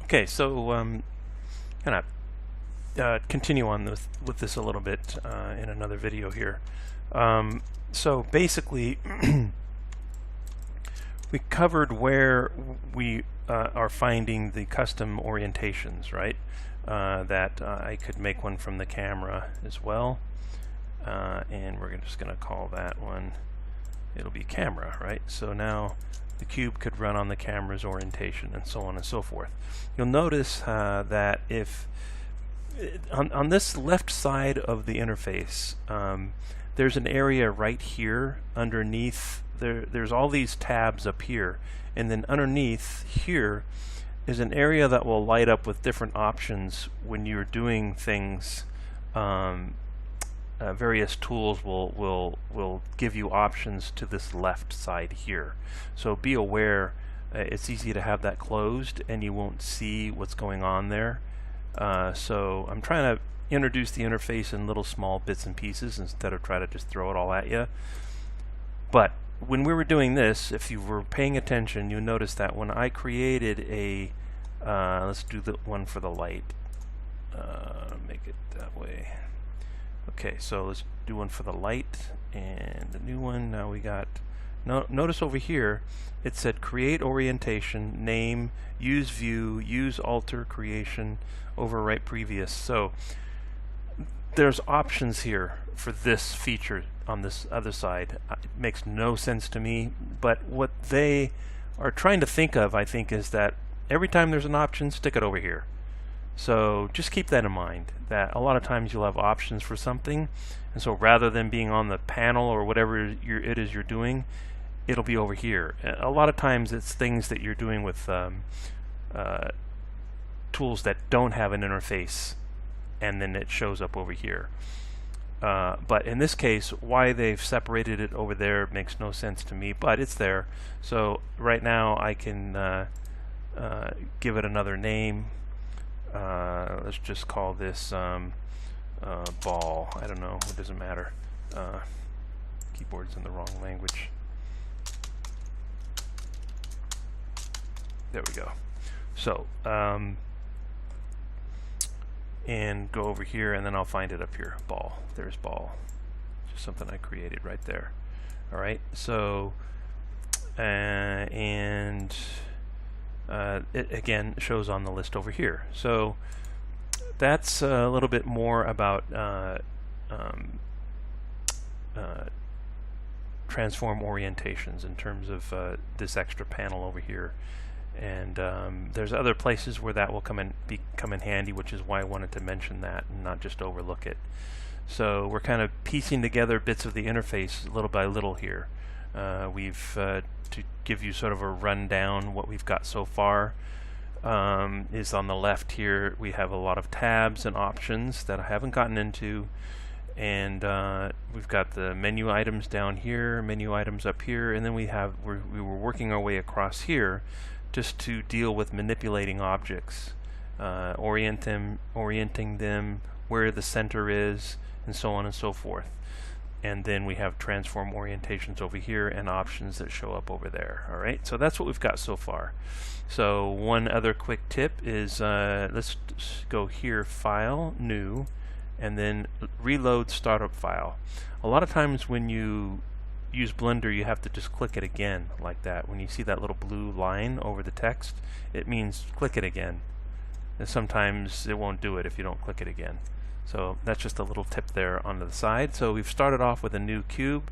Okay, so kind of continue on with this a little bit in another video here. So basically, we covered where we are finding the custom orientations, right? That I could make one from the camera as well, and we're just going to call that one. It'll be camera, right? So now the cube could run on the camera's orientation, and so on and so forth. You'll notice that if on this left side of the interface, there's an area right here underneath. There's all these tabs up here, and then underneath here is an area that will light up with different options when you're doing things. Various tools will give you options to this left side here. So be aware, it's easy to have that closed and you won't see what's going on there. So I'm trying to introduce the interface in little small bits and pieces instead of try to just throw it all at you. But when we were doing this, if you were paying attention, you notice that when I created a let's do the one for the light, make it that way. Okay, so let's do one for the light and the new one. Now we got, notice over here it said create orientation, name, use view, use alter creation, overwrite previous. So there's options here for this feature on this other side. It makes no sense to me, but what they are trying to think of, I think, is that every time there's an option, stick it over here. So just keep that in mind, that a lot of times you'll have options for something, and so rather than being on the panel or whatever it is you're doing, it'll be over here. A lot of times it's things that you're doing with tools that don't have an interface, and then it shows up over here. But in this case, why they've separated it over there makes no sense to me, but it's there. So right now I can give it another name. Let's just call this ball. I don't know, it doesn't matter. Keyboard's in the wrong language. There we go. So and go over here, and then I'll find it up here. Ball. There's ball. Just something I created right there. All right. So it again shows on the list over here. So that's a little bit more about transform orientations in terms of this extra panel over here. And there's other places where that will come in handy, which is why I wanted to mention that and not just overlook it. So we're kind of piecing together bits of the interface little by little here. We've to give you sort of a rundown, what we've got so far is on the left here. We have a lot of tabs and options that I haven't gotten into, and we've got the menu items down here, menu items up here, and then we were working our way across here just to deal with manipulating objects, orienting them, where the center is, and so on and so forth. And then we have transform orientations over here and options that show up over there. All right, so that's what we've got so far. So one other quick tip is let's go here, File, New, and then reload startup file. A lot of times when you use Blender, you have to just click it again like that. When you see that little blue line over the text, it means click it again. And sometimes it won't do it if you don't click it again. So that's just a little tip there on the side. So we've started off with a new cube,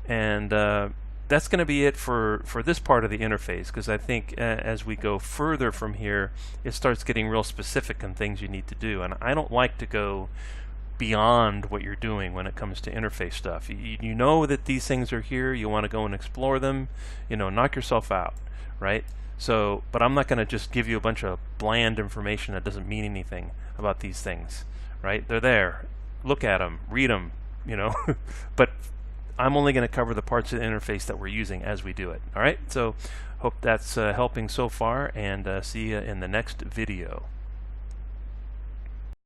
and that's going to be it for this part of the interface, because I think as we go further from here, it starts getting real specific on things you need to do. And I don't like to go beyond what you're doing when it comes to interface stuff. You know that these things are here, you want to go and explore them, knock yourself out, right? So, but I'm not going to just give you a bunch of bland information that doesn't mean anything about these things. Right? They're there. Look at them, read them, but I'm only going to cover the parts of the interface that we're using as we do it. All right? So hope that's helping so far, and see you in the next video.